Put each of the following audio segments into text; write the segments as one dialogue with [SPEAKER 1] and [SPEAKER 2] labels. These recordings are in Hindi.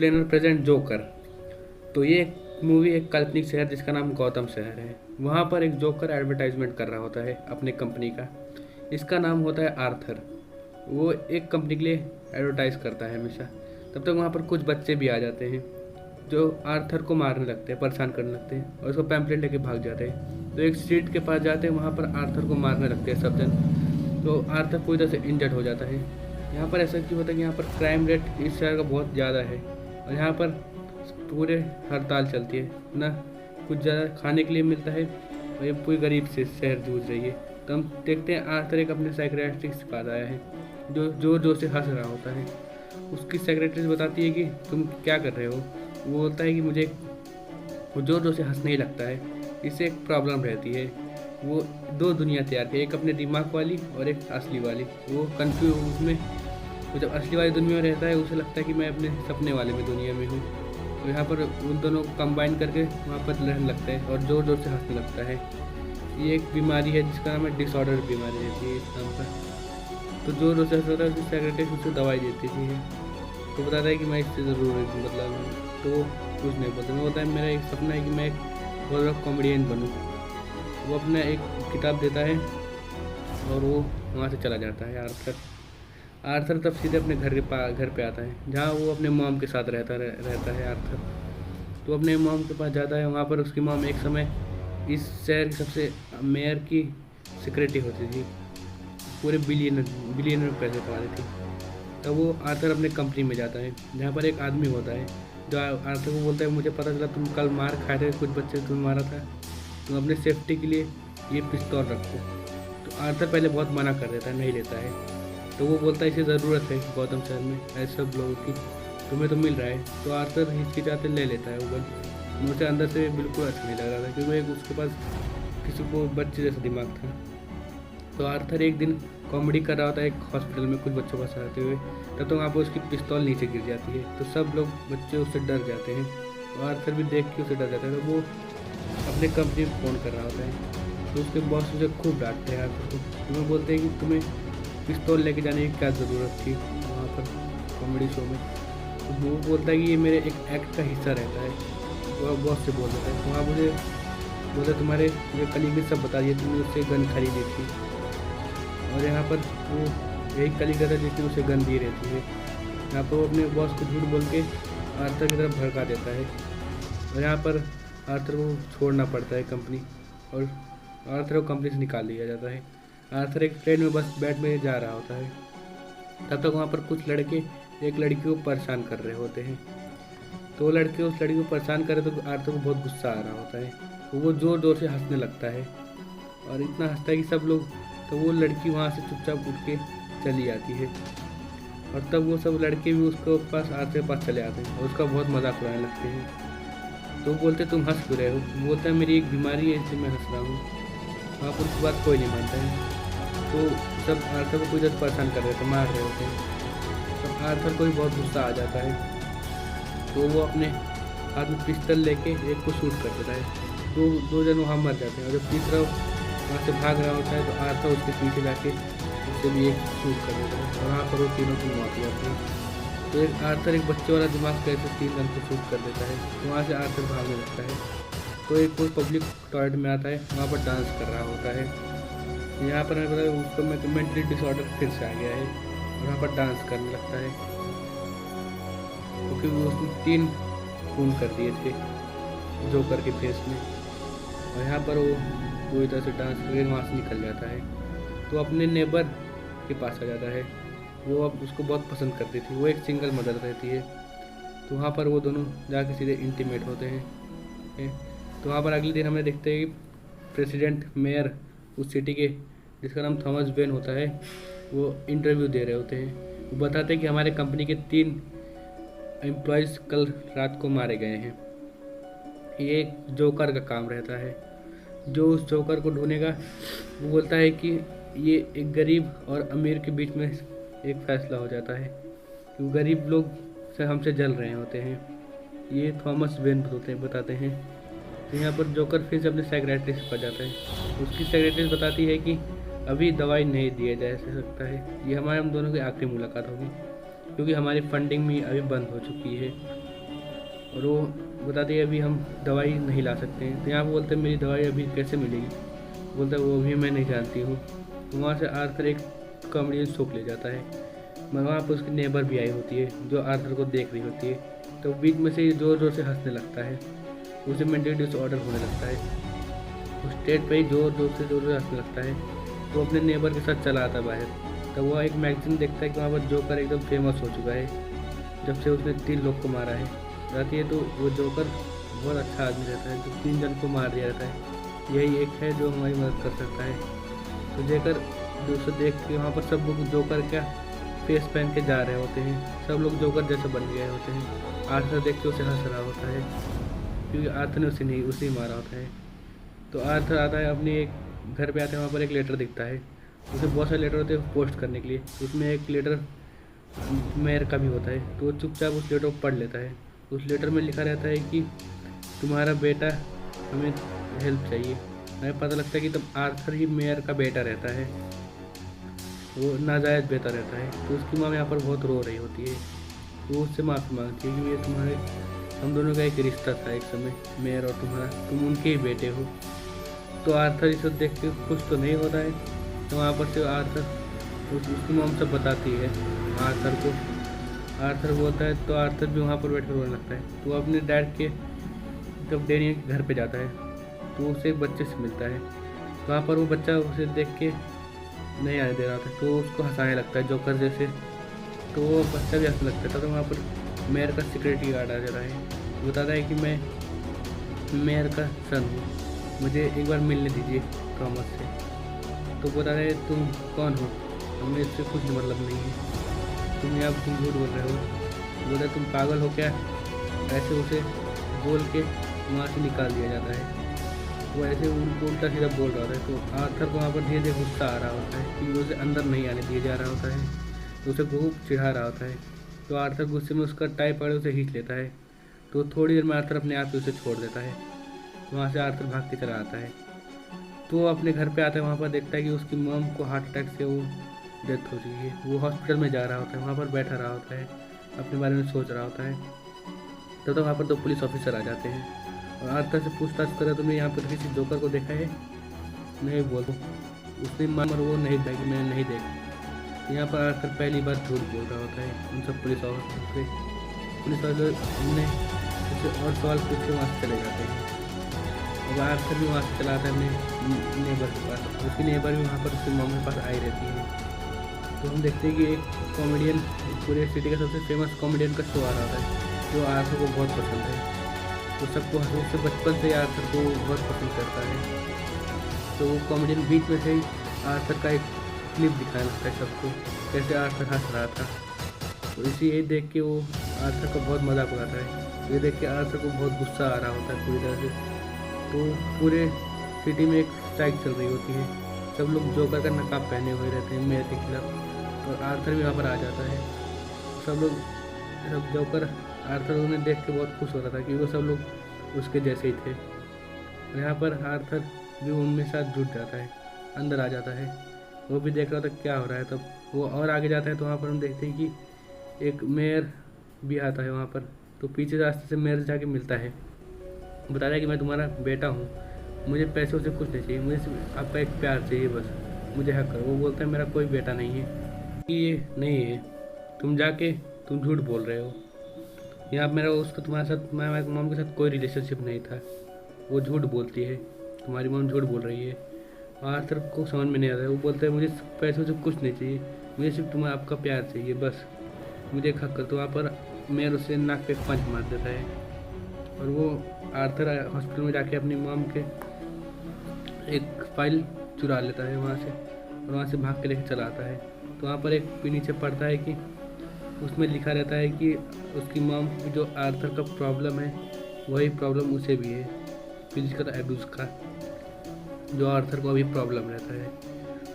[SPEAKER 1] Explainer present joker. तो ये मूवी एक काल्पनिक शहर जिसका नाम गौतम शहर है, वहाँ पर एक जोकर एडवर्टाइजमेंट कर रहा होता है अपने कंपनी का। इसका नाम होता है आर्थर। वो एक कंपनी के लिए एडवर्टाइज करता है हमेशा। तब तक वहाँ पर कुछ बच्चे भी आ जाते हैं जो आर्थर को मारने लगते हैं, परेशान करने लगते हैं और उसको पैम्पलेट लेके भाग जाते हैं। तो एक स्ट्रीट के पास जाते हैं, वहाँ पर आर्थर को मारने लगते हैं सब जन। तो आर्थर पूरी तरह से इंजर्ड हो जाता है। यहाँ पर ऐसा क्यों होता है कि यहाँ पर क्राइम रेट इस शहर का बहुत ज़्यादा है और यहाँ पर पूरे हड़ताल चलती है ना, कुछ ज़्यादा खाने के लिए मिलता है और ये पूरी गरीब से शहर जूझ रही है। तो हम देखते हैं आर्थर एक अपने साइकियाट्रिस्ट के पास आया है जो जोर जोर से हंस रहा होता है। उसकी सेक्रेटरी बताती है कि तुम क्या कर रहे हो। वो बोलता है कि मुझे वो जोर जोर से हंसने ही लगता है, इससे एक प्रॉब्लम रहती है। वो दो दुनिया तैयार की, एक अपने दिमाग वाली और एक असली वाली। वो कन्फ्यूज उसमें, वो जब असली वाली दुनिया में रहता है उसे लगता है कि मैं अपने सपने वाले में दुनिया में हूँ। तो यहाँ पर उन दोनों को कंबाइन करके वहाँ पर रहने लगता है और ज़ोर ज़ोर से हंसने लगता है। ये एक बीमारी है जिसका नाम है डिसऑर्डर बीमारी रहती है इस नाम का। तो ज़ोर ज़ोर से हंसता है, उसकी सेक्रेटरी उसको दवाई देती थी। तो बताता है कि मैं इससे ज़रूर मतलब, तो कुछ नहीं बोलता। मैं बोलता है मेरा एक सपना है कि मैं एक बहुत बड़ा कॉमेडियन बनूँ। वो अपना एक किताब देता है और वो वहाँ से चला जाता है। आर्थर तब सीधे अपने घर पे आता है जहाँ वो अपने मॉम के साथ रहता है आर्थर। तो अपने मॉम के पास जाता है। वहाँ पर उसकी मॉम एक समय इस शहर की सबसे मेयर की सेक्रेटरी होती थी, पूरे बिलियनर पैसे कमा रही थी। तब वो आर्थर अपने कंपनी में जाता है जहाँ पर एक आदमी होता है जो आर्थर को बोलता है मुझे पता चला तुम कल मार खाए थे, कुछ बच्चे तुम मारा था, तुम अपने सेफ्टी के लिए ये पिस्तौल रखो। तो आर्थर पहले बहुत मना कर देता है, नहीं लेता है। तो वो बोलता है इसे ज़रूरत है गौतम शहर में ऐसे सब लोगों की, तुम्हें तो मिल रहा है। तो आर्थर हिचकिचाते ले लेता है वो गन। मुझे अंदर से बिल्कुल अच्छा नहीं लग रहा था क्योंकि उसके पास किसी को बच्चे जैसा दिमाग था। तो आर्थर एक दिन कॉमेडी कर रहा होता है एक हॉस्पिटल में कुछ बच्चों को सहारते हुए। तब तो वहाँ पर उसकी पिस्तौल नीचे गिर जाती है। तो सब लोग बच्चे उससे डर जाते हैं और आर्थर भी देख के उससे डर जाता है। तो वो अपने कंपनी में फ़ोन कर रहा होता है। तो उसके बॉस उसे खूब डांटते हैं आर्थर को। तुम्हें बोलते हैं कि तुम्हें पिस्तौल लेके जाने की क्या ज़रूरत थी वहाँ पर कॉमेडी शो में। तो वो बोलता है कि ये मेरे एक एक्ट का हिस्सा रहता है। वो बॉस से बोल देता है। वहाँ मुझे बोलता तुम्हारे कलीग ने सब बता दिया, तुमने उससे गन खरीदी थी और यहाँ पर वो यही कलीग था जिसने उसे गन दी रहती है। यहाँ पर वो अपने बॉस को झूठ बोल के आर्थर की तरफ भड़का देता है और यहाँ पर आर्थर को छोड़ना पड़ता है कंपनी और आर्थर को कंपनी से निकाल दिया जाता है। आर्थर एक ट्रेन में बस बैठ में जा रहा होता है। तब तक वहाँ पर कुछ लड़के एक लड़की को परेशान कर रहे होते हैं। तो वो लड़के उस लड़की को परेशान कर रहे तो आर्थर को बहुत गुस्सा आ रहा होता है। तो वो ज़ोर ज़ोर से हंसने लगता है और इतना हंसता है कि सब लोग, तो वो लड़की वहाँ से चुपचाप उठ के चली जाती है और तब वो सब लड़के भी उसके पास आर्थर के पास चले आते हैं और उसका बहुत मजाक उड़ाने लगते हैं। तो बोलते तुम हंस क्यों रहे हो। बोलता है मेरी एक बीमारी है इसलिए मैं हंस रहा हूँ। वहाँ पर उसकी बात कोई नहीं मानता है। तो सब आर्थर को कुछ परेशान कर रहे थे, मार रहे होते हैं। तब आर्थर को भी बहुत गुस्सा आ जाता है। तो वो अपने हाथ में पिस्टल लेके एक को शूट कर देता है। दो जन वहाँ मर जाते हैं और जब तीसरा वहाँ से भाग रहा होता है तो आर्थर उसके पीछे जाके उससे भी एक शूट कर देता है और वहाँ पर वो तीनों की मौत हो जाती है। तो एक आर्थर एक बच्चे वाला दिमाग कैसे 3 जन को शूट कर देता है। तो वहाँ से आर्थर भागने लगता है। तो एक कोई पब्लिक टॉयलेट में आता है, वहाँ पर डांस कर रहा होता है। यहाँ पर हमें पता है उसको मेंटली डिसऑर्डर फिर से आ गया है और वहाँ पर डांस करने लगता है क्योंकि वो उसने 3 खून कर दिए थे जोकर के फेस में। और यहाँ पर वो पूरी तरह से डांस करके वहाँ से निकल जाता है। तो अपने नेबर के पास आ जाता है। वो अब उसको बहुत पसंद करती थी, वो एक सिंगल मदर रहती है। तो वहाँ पर वो दोनों जाके सीधे इंटीमेट होते हैं। तो वहाँ पर अगले दिन हमें देखते हैं कि प्रेसिडेंट मेयर उस सिटी के जिसका नाम थॉमस वेन होता है, वो इंटरव्यू दे रहे होते हैं। वो बताते हैं कि हमारे कंपनी के 3 एम्प्लॉयज़ कल रात को मारे गए हैं। ये एक जोकर का काम रहता है जो उस जोकर को ढूंढेगा। वो बोलता है कि ये एक गरीब और अमीर के बीच में एक फैसला हो जाता है कि गरीब लोग से हमसे जल रहे होते हैं। ये थॉमस वेन बताते हैं। तो यहाँ पर जोकर फिर से अपने साइकियाट्रिस्ट पर जाता है। उसकी साइकियाट्रिस्ट बताती है कि अभी दवाई नहीं दिया जा सकता है, ये हम दोनों की आखिरी मुलाकात होगी। क्योंकि हमारी फंडिंग भी अभी बंद हो चुकी है। और वो बताती है अभी हम दवाई नहीं ला सकते हैं। तो यहाँ पे बोलते हैं मेरी दवाई अभी कैसे मिलेगी, बोलता है वो भी मैं नहीं जानती हूँ। तो वहाँ से आर्थर एक कॉमेडियन शॉप ले जाता है, मगर वहाँ पर उसकी नेबर भी आई होती है जो आर्थर को देख रही होती है। तो बीच में से ज़ोर ज़ोर से हंसने लगता है, उसे मेंटल डिसऑर्डर होने लगता है। उस स्टेट पे ही ज़ोर ज़ोर से हंसने लगता है। वो अपने नेबर के साथ चला आता है बाहर। तब वो एक मैगजीन देखता है कि वहाँ पर जोकर एकदम फेमस हो चुका है, जब से उसने 3 लोग को मारा है। रहती है तो वो जोकर बहुत अच्छा आदमी रहता है, जो 3 जन को मार दिया रहता है। यही एक है जो हमारी मदद कर सकता है। तो जेकर दोस्तों देख के वहाँ पर सब लोग जोकर का फेस पहन के जा रहे होते हैं, सब लोग जोकर जैसे बन गए होते हैं। आर्थर देख के उसे हंस रहा होता है, क्योंकि आर्थर ने उसे ही मारा होता है। तो आर्थर आता है अपने एक घर पे आता है, वहाँ पर एक लेटर दिखता है। उसे बहुत सारे लेटर होते हैं पोस्ट करने के लिए, उसमें एक लेटर मेयर का भी होता है। तो वो चुपचाप उस लेटर को पढ़ लेता है। उस लेटर में लिखा रहता है कि तुम्हारा बेटा, हमें हेल्प चाहिए। हमें पता लगता है कि तब आर्थर ही मेयर का बेटा रहता है, वो नाजायज़ बेटा रहता है। तो उसकी माँ यहाँ पर बहुत रो रही होती है। वो उससे माफ़ी मांगती है कि ये हम दोनों का एक रिश्ता था एक समय, मेयर और तुम्हारा, तुम उनके ही बेटे हो। तो आर्थर इसे देख के खुश तो नहीं होता है। तो वहाँ पर से आर्थर उसकी मॉम सब बताती है आर्थर को। आर्थर बोलता है तो आर्थर भी वहाँ पर बैठ कर रोने लगता है। तो वो अपने डैड के जब डेनियल के घर पे जाता है तो उसे एक बच्चे से मिलता है। तो वहाँ पर वो बच्चा उसे देख के नहीं आने दे रहा था, तो उसको हंसाने लगता है जोकर जैसे। तो वो बच्चा भी हंसने लगता था। तो वहाँ पर मेयर का सिक्योरिटी गार्ड आ जाता है, बताता है कि मैं मेयर का सन हूँ, मुझे एक बार मिलने दीजिए थॉमस से। तो बताता है तुम कौन हो, हमें इससे कुछ मतलब नहीं है, तुम झूठ बोल रहे हो। बोलता है तुम पागल हो क्या, ऐसे उसे बोल के वहाँ से निकाल दिया जाता है। वो ऐसे उल्टा सीधा बोल रहा होता है। तो आर्थर को वहाँ पर धीरे धीरे गुस्सा आ रहा होता है कि उसे अंदर नहीं आने दिया जा रहा होता है, तो उसे खूब चिढ़ा रहा होता है। तो आर्थर गुस्से में उसका टाई पकड़ उसे खींच लेता है। तो थोड़ी देर में आर्थर अपने आप ही उसे छोड़ देता है। वहाँ से आर्थर भाग के चला आता है। तो वो अपने घर पे आता है, वहाँ पर देखता है कि उसकी मॉम को हार्ट अटैक से वो डेथ हो चुकी है। वो हॉस्पिटल में जा रहा होता है, वहाँ पर बैठा रहा होता है, अपने बारे में सोच रहा होता है। तब वहाँ पर 2 पुलिस ऑफिसर आ जाते हैं और आर्थर से पूछताछ करा, तुमने यहाँ पर किसी जोकर को देखा है? नहीं बोलो। उसने मगर वो नहीं देखा कि मैंने नहीं देखा। यहाँ पर आर्थर पहली बार झूठ बोल रहा होता है उन सब पुलिस ऑफिसर से। पुलिस ऑफिसर ने उसे और सवाल पूछ के वहाँ से चले जाते हैं। और आर्थर भी वहाँ से चला आता है अपने नेबर के पास। उसकी नेबर भी वहाँ पर उसकी मॉम के पास आई रहती है। तो हम देखते हैं कि एक कॉमेडियन, पूरे सिटी का सबसे फेमस कॉमेडियन का शो आ रहा था, जो आर्थर को बहुत पसंद है। तो सबको उससे बचपन से आर्थर को बहुत पसंद करता है। तो वो कॉमेडियन बीच में से ही आर्थर का एक क्लिप दिखाने लगता है सबको, कैसे आर्थर हंस रहा था। तो इसी ये देख के वो आर्थर का बहुत मजाक उड़ाता है। ये देख के आर्थर को बहुत गुस्सा आ रहा होता है पूरी तरह से। तो पूरे सिटी में एक स्ट्राइक चल रही होती है, सब लोग जोकर का नकाब पहने हुए रहते हैं मेयर के खिलाफ। और आर्थर भी वहाँ पर आ जाता है। सब जोकर आर्थर उन्हें देख के बहुत खुश हो रहा था कि वो सब लोग उसके जैसे ही थे। और यहाँ पर आर्थर भी उनमें साथ जुट जाता है, अंदर आ जाता है। वो भी देख रहा था क्या हो रहा है। तब वो और आगे जाता है तो वहाँ पर हम देखते हैं कि एक मेयर भी आता है वहाँ पर। तो पीछे रास्ते से मेयर जाके मिलता है, बता रहा है कि मैं तुम्हारा बेटा हूँ, मुझे पैसों से कुछ नहीं चाहिए, मुझे सिर्फ आपका एक प्यार चाहिए, बस मुझे हक करो। वो बोलता है मेरा कोई बेटा नहीं है, ये नहीं है, तुम झूठ बोल रहे हो। यहाँ मेरा उसका तुम्हारे साथ, मेरी मॉम के साथ कोई रिलेशनशिप नहीं था। वो झूठ बोलती है, तुम्हारी मॉम झूठ बोल रही है। आर्थर को समझ में नहीं आता है। वो बोलता है मुझे पैसों से कुछ नहीं चाहिए, मुझे सिर्फ तुम्हारा आपका प्यार चाहिए, बस मुझे एक हक कर। तो वहाँ पर मेयर उसे नाक पे पंच मार देता है और वो आर्थर हॉस्पिटल में जाके अपनी मॉम के एक फाइल चुरा लेता है वहाँ से, और वहाँ से भाग के लेके चला आता है। तो वहाँ पर एक नीचे पढ़ता है कि उसमें लिखा रहता है कि उसकी मॉम जो आर्थर का प्रॉब्लम है वही प्रॉब्लम उसे भी है, फिजिकल एब्यूज़ का, जो आर्थर को अभी प्रॉब्लम रहता है।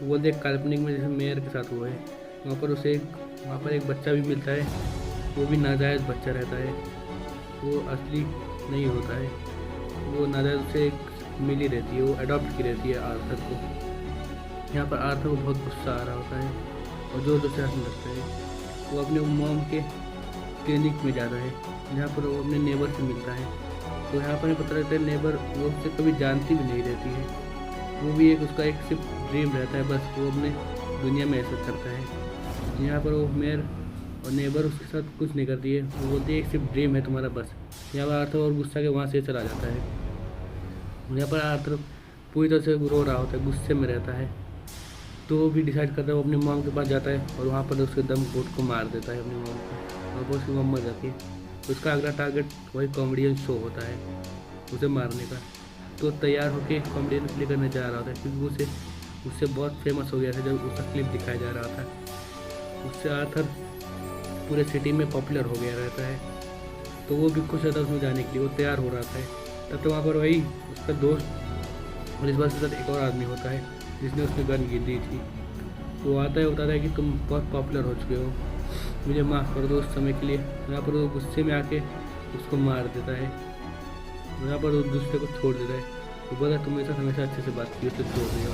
[SPEAKER 1] वो देख काल्पनिक में जैसे मेयर के साथ हुआ है, वहाँ पर एक बच्चा भी मिलता है, वो भी नाजायज़ बच्चा रहता है, वो असली नहीं होता है, वो नाजायज़ से मिली रहती है, वो अडॉप्ट की रहती है आर्थर को। यहाँ पर आर्थर को बहुत गुस्सा आ रहा होता है और जोर जोर से हंसने लगता है। वो अपने मॉम के क्लिनिक में जाता है, जहाँ पर वो अपने नेबर से मिलता है। तो यहाँ पर पता लगता है नेबर वो उससे कभी जानती भी नहीं रहती है, वो भी एक उसका एक सिर्फ ड्रीम रहता है, बस वो अपने दुनिया में ऐसा करता है। यहाँ पर वो मेयर और नेबर उसके साथ कुछ नहीं करती है, वो बोलती है एक सिर्फ ड्रीम है तुम्हारा बस। यहाँ पर आर्थर और गुस्सा के वहाँ से चला जाता है। यहाँ पर आर्थर पूरी तरह से रो रहा होता है, गुस्से में रहता है। तो वो भी डिसाइड करता है, वो अपनी मॉम के पास जाता है और वहाँ पर उसके दम घोट को मार देता है अपनी मॉम को, और वो उसकी मॉम मर जाती है। उसका अगला टारगेट वही कॉमेडियन शो होता है, उसे मारने का। तो तैयार होकर कॉमेडियन प्ले करने जा रहा होता है, क्योंकि उसे उससे बहुत फेमस हो गया था जब उसका क्लिप दिखाया जा रहा था। उससे आर्थर पूरे सिटी में पॉपुलर हो गया रहता है। तो वो भी खुश रहता है उसमें जाने के लिए, वो तैयार हो रहा था। तब तो वहाँ पर वही उसका दोस्त और इस बार के साथ एक और आदमी होता है जिसने उसने गन गिर दी थी। वो आता है, बताता है कि तुम बहुत पॉपुलर हो चुके हो, मुझे माफ़ कर दो उस समय के लिए। यहाँ पर वो गुस्से में आके उसको मार देता है। यहाँ पर वो दूसरे को छोड़ देता है, वो बोला तुम ऐसा हमेशा अच्छे से बात की, उससे छोड़ रही हो।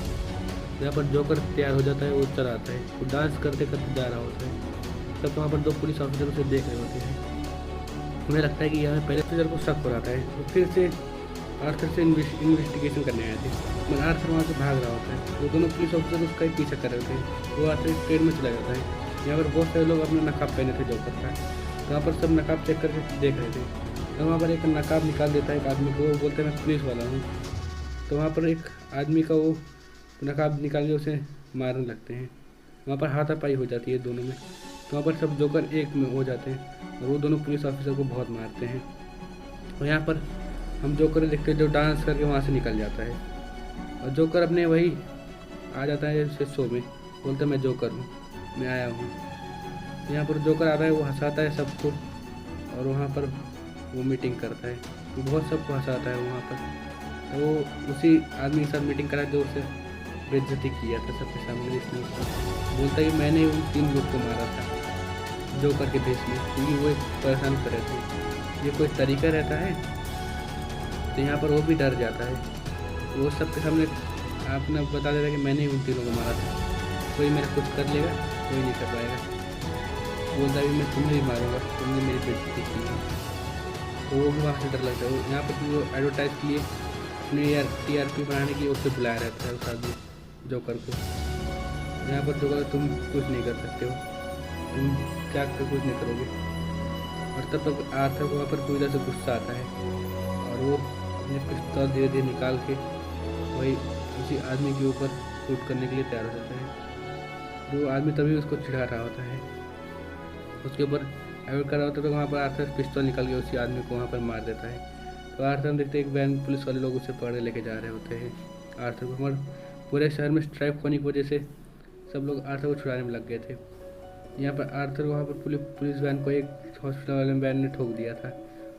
[SPEAKER 1] यहाँ पर जोकर तैयार हो जाता है, वो चला आता है, वो डांस करते करते जा रहा होता है। तब वहाँ पर दो पुलिस ऑफिसर उसे देख रहे होते हैं। उन्हें लगता है कि यहाँ पहले ऑफिसर को शक हो रहा है, वो फिर से आर्थर से इन्वेस्टिगेशन करने आए थे, मगर आर्थर वहाँ से भाग रहा होता है। वो दोनों पुलिस ऑफिसर उसका ही पीछा कर रहे होते हैं। वो आर्थर ट्रेन में चला जाता है। यहाँ पर बहुत सारे लोग अपना नकाब पहने थे जोकर का, तो वहाँ पर सब नकाब चेक करके देख रहे थे। तो वहाँ पर एक नकाब निकाल देता है एक आदमी को, वो बोलते हैं मैं पुलिस वाला हूँ। तो वहाँ पर एक आदमी का वो नकाब निकाल के उसे मारने लगते हैं। वहाँ पर हाथापाई हो जाती है दोनों में। तो वहाँ पर सब जोकर एक में हो जाते हैं और वो दोनों पुलिस ऑफिसर को बहुत मारते हैं। और यहाँ पर हम जोकर देखते हैं जो डांस करके वहाँ से निकल जाता है, और जोकर अपने वही आ जाता है जैसे शो में, बोलता है मैं जोकर हूँ, मैं आया हूँ। तो यहाँ पर जोकर आता है, वो हंसाता है सबको, और वहाँ पर वो मीटिंग करता है, वो बहुत सबको हंसाता है वहाँ पर। वो उसी आदमी के साथ मीटिंग करा जो उसे बेइज्जती किया था सबके सामने, जिसने उसको बोलता है कि मैंने उन 3 लोग को मारा था जोकर के भेष में, क्योंकि वो एक परेशान कर रहे थे। ये कोई तरीका रहता है? तो यहाँ पर वो भी डर जाता है, वो सबके सामने आपने बता देता है कि मैंने उन 3 को मारा था, कोई मेरा कुछ कर लेगा, कोई नहीं कर पाएगा। बोलता है कि मैं तुम्हें भी मारूंगा, तुमने मेरी बेइज्जती की है। तो वो भी वहाँ से डर लगता है। यहाँ पर वो एडवर्टाइज के लिए अपने TRP बढ़ाने की उससे बुलाया रहता है उस आदमी जोकर को। यहाँ पर जोकर तुम कुछ नहीं कर सकते हो, तुम क्या कर कुछ नहीं करोगे। और तब तक आर्थर को वहाँ पर पूरी तरह से गुस्सा आता है, और वो अपने पिस्तौल धीरे धीरे निकाल के वही उसी आदमी के ऊपर शूट करने के लिए तैयार हो जाता है। वो आदमी तभी उसको चिढ़ा रहा होता है, उसके ऊपर एवट कर रहा होता है। तो वहाँ पर आर्थर पिस्तौल निकाल के उसी आदमी को वहाँ पर मार देता है। तो आर्थर देखते एक वैन पुलिस वाले लोग उसे पकड़ लेके जा रहे होते हैं आर्थर को। मगर पूरे शहर में स्ट्राइक होने की वजह से सब लोग आर्थर को छुड़ाने में लग गए थे। यहाँ पर आर्थर वहाँ पर पुलिस वैन को एक हॉस्पिटल वाले वैन ने ठोक दिया था।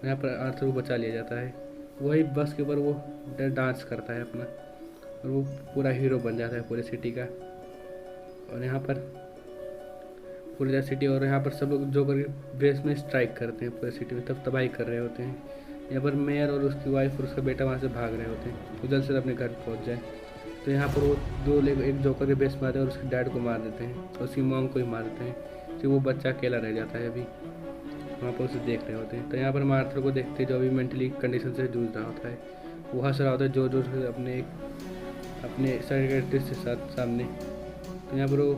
[SPEAKER 1] यहाँ पर आर्थर को बचा लिया जाता है। वही बस के ऊपर वो डांस करता है अपना, और वो पूरा हीरो बन जाता है पूरे सिटी का। और यहाँ पर पूरी सिटी, और यहाँ पर सब लोग जो करके बेस में स्ट्राइक करते हैं पूरे सिटी में, तब तबाही कर रहे होते हैं। यहाँ पर मेयर और उसकी वाइफ और उसका बेटा वहाँ से भाग रहे होते हैं, वो जल्द से अपने घर पहुँच जाए। तो यहाँ पर वो 2 लोग एक जोकर के बेस में आते हैं और उसके डैड को मार देते हैं, और उसकी मॉम को ही मार देते हैं। तो वो बच्चा अकेला रह जाता है, अभी वहाँ पर उसे देख रहे होते हैं। तो यहाँ पर आर्थर को देखते जो अभी मेंटली कंडीशन से जूझ रहा होता है, वो हंस रहा होता है जोर जोर से अपने साइकियाट्रिस्ट के साथ सामने। तो यहाँ पर वो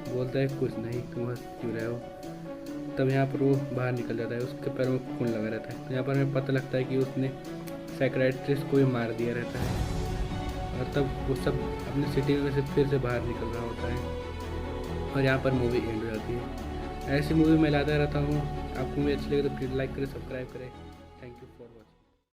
[SPEAKER 1] बोलता है कुछ नहीं, तुम हंस क्यों रहे हो। तब यहाँ पर वो बाहर निकल जाता है, उसके पैरों में खून लगा रहता है। तो यहाँ पर हमें पता लगता है कि उसने साइकियाट्रिस्ट को भी मार दिया रहता है, और तब वो सब अपने सिटी में से फिर से बाहर निकल रहा होता है, और यहाँ पर मूवी एंड हो जाती है। ऐसी मूवी मैं लाता रहता हूँ। आपको मूवी अच्छी लगे तो प्लीज़ लाइक करें, सब्सक्राइब करें।